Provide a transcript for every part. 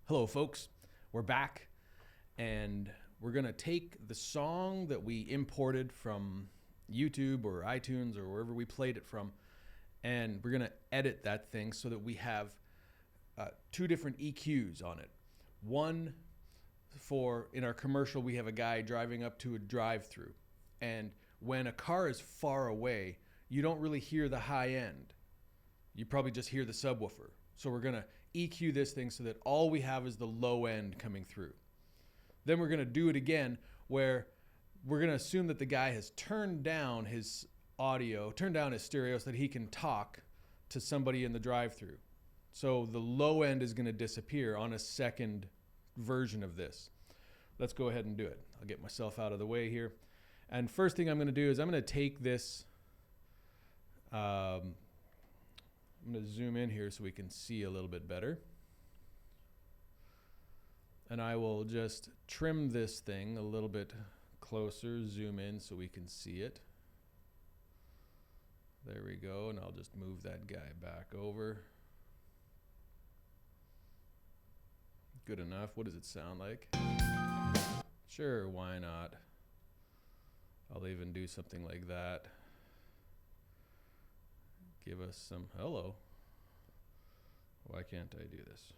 Hello, folks. We're back, and we're going to take the song that we imported from YouTube or iTunes or wherever we played it from, and we're going to edit that thing so that we have two different EQs on it. One for, in our commercial, we have a guy driving up to a drive-through, and when a car is far away, you don't really hear the high end. You probably just hear the subwoofer. So we're going to EQ this thing so that all we have is the low end coming through. Then we're going to do it again where we're going to assume that the guy has turned down his audio, turned down his stereo so that he can talk to somebody in the drive-through. So the low end is going to disappear on a second version of this. Let's go ahead and do it. I'll get myself out of the way here. And first thing I'm going to do is I'm going to take this, I'm going to zoom in here so we can see a little bit better. And I will just trim this thing a little bit closer, zoom in so we can see it. There we go, and I'll just move that guy back over. Good enough. What does it sound like? Sure, why not? I'll even do something like that. Give us some, hello. Why can't I do this?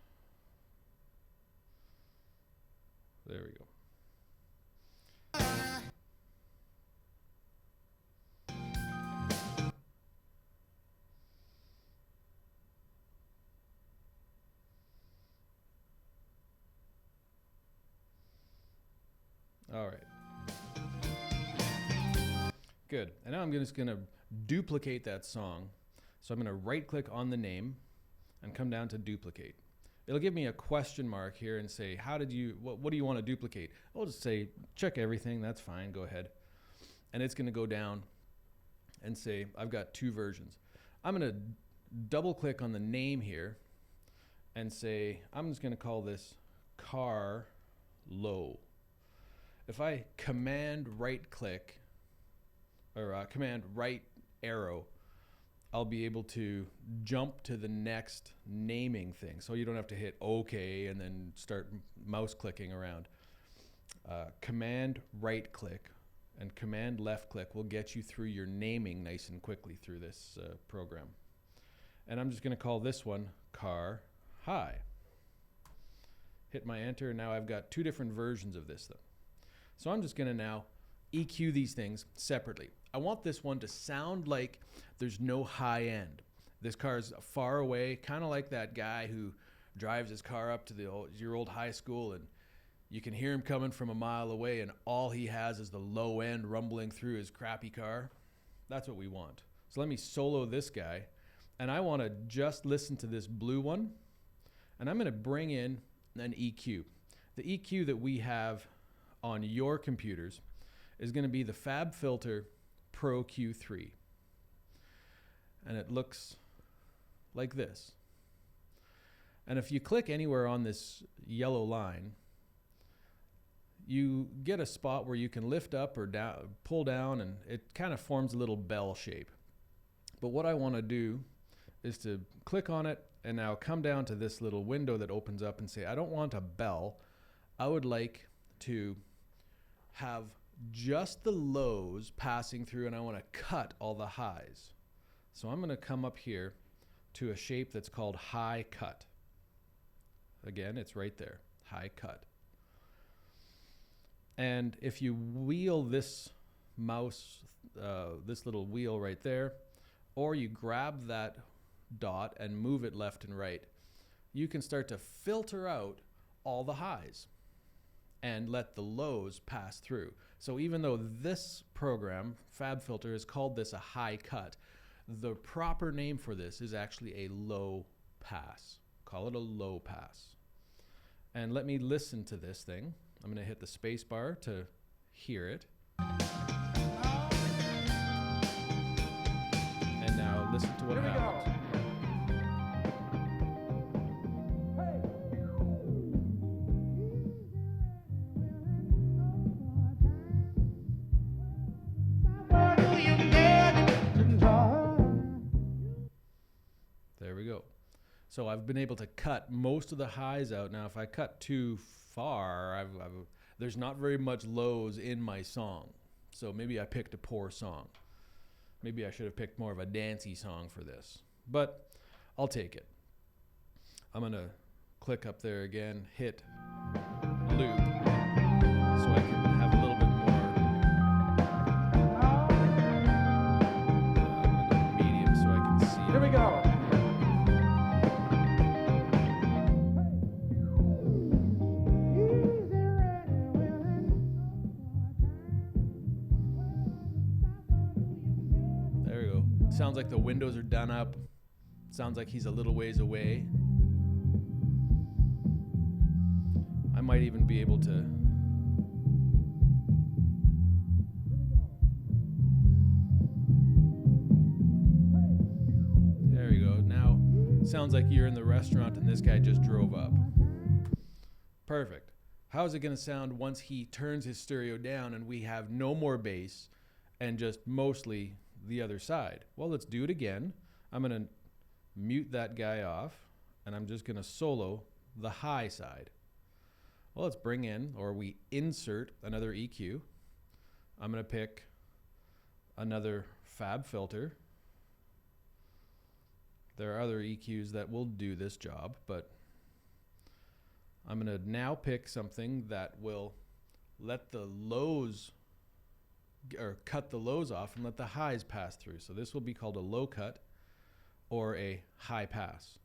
There we go. All right. Good. And now I'm just going to duplicate that song. So I'm going to right click on the name and come down to duplicate. It'll give me a question mark here and say, what do you want to duplicate? I'll just say, check everything. That's fine. Go ahead. And it's going to go down and say, I've got two versions. I'm going to double click on the name here and say, I'm just going to call this car low. If I command right click or command right arrow, I'll be able to jump to the next naming thing. So you don't have to hit OK and then start mouse clicking around. Command right click and command left click will get you through your naming nice and quickly through this program. And I'm just going to call this one car high. Hit my enter, and now I've got two different versions of this though. So I'm just going to now EQ these things separately. I want this one to sound like there's no high end. This car is far away, kind of like that guy who drives his car up to your old high school, and you can hear him coming from a mile away, and all he has is the low end rumbling through his crappy car. That's what we want. So let me solo this guy, and I want to just listen to this blue one, and I'm going to bring in an EQ. The EQ that we have on your computers is going to be the FabFilter Pro Q3. And it looks like this. And if you click anywhere on this yellow line, you get a spot where you can lift up or down, pull down, and it kind of forms a little bell shape. But what I want to do is to click on it and now come down to this little window that opens up and say, I don't want a bell. I would like to have just the lows passing through, and I want to cut all the highs. So I'm going to come up here to a shape that's called high cut. Again, it's right there, high cut. And if you wheel this mouse, this little wheel right there, or you grab that dot and move it left and right, you can start to filter out all the highs and let the lows pass through. So even though this program, FabFilter, has called this a high cut, the proper name for this is actually a low pass. Call it a low pass. And let me listen to this thing. I'm going to hit the space bar to hear it. And now listen to what happens. So I've been able to cut most of the highs out. Now, if I cut too far, there's not very much lows in my song. So maybe I picked a poor song. Maybe I should have picked more of a dancey song for this. But I'll take it. I'm going to click up there again, hit loop, so I can have a little bit more. I'm going to go medium so I can see it. Here we go. There we go. Sounds like the windows are done up. Sounds like he's a little ways away. I might even be able to. There we go. Now, sounds like you're in the restaurant and this guy just drove up. Perfect. How is it going to sound once he turns his stereo down and we have no more bass and just mostly the other side? Well, let's do it again. I'm going to mute that guy off and I'm just going to solo the high side. Well, let's bring in, or we insert another EQ. I'm going to pick another Fab filter. There are other EQs that will do this job, but I'm going to now pick something that will let the lows, or cut the lows off and let the highs pass through. So this will be called a low cut or a high pass.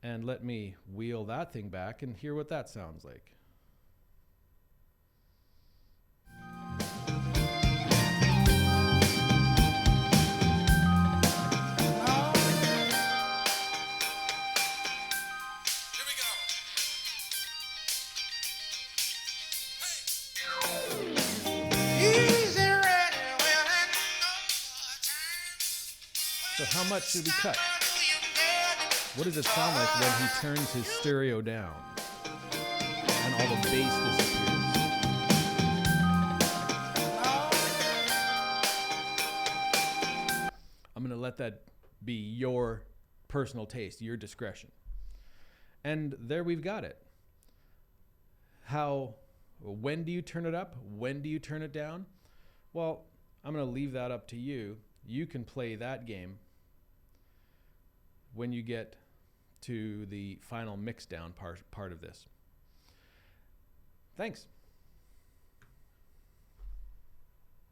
And let me wheel that thing back and hear what that sounds like. So how much should we cut? What does it sound like when he turns his stereo down and all the bass disappears? I'm going to let that be your personal taste, your discretion. And there we've got it. When do you turn it up? When do you turn it down? Well, I'm going to leave that up to you. You can play that game when you get to the final mix down part of this. Thanks.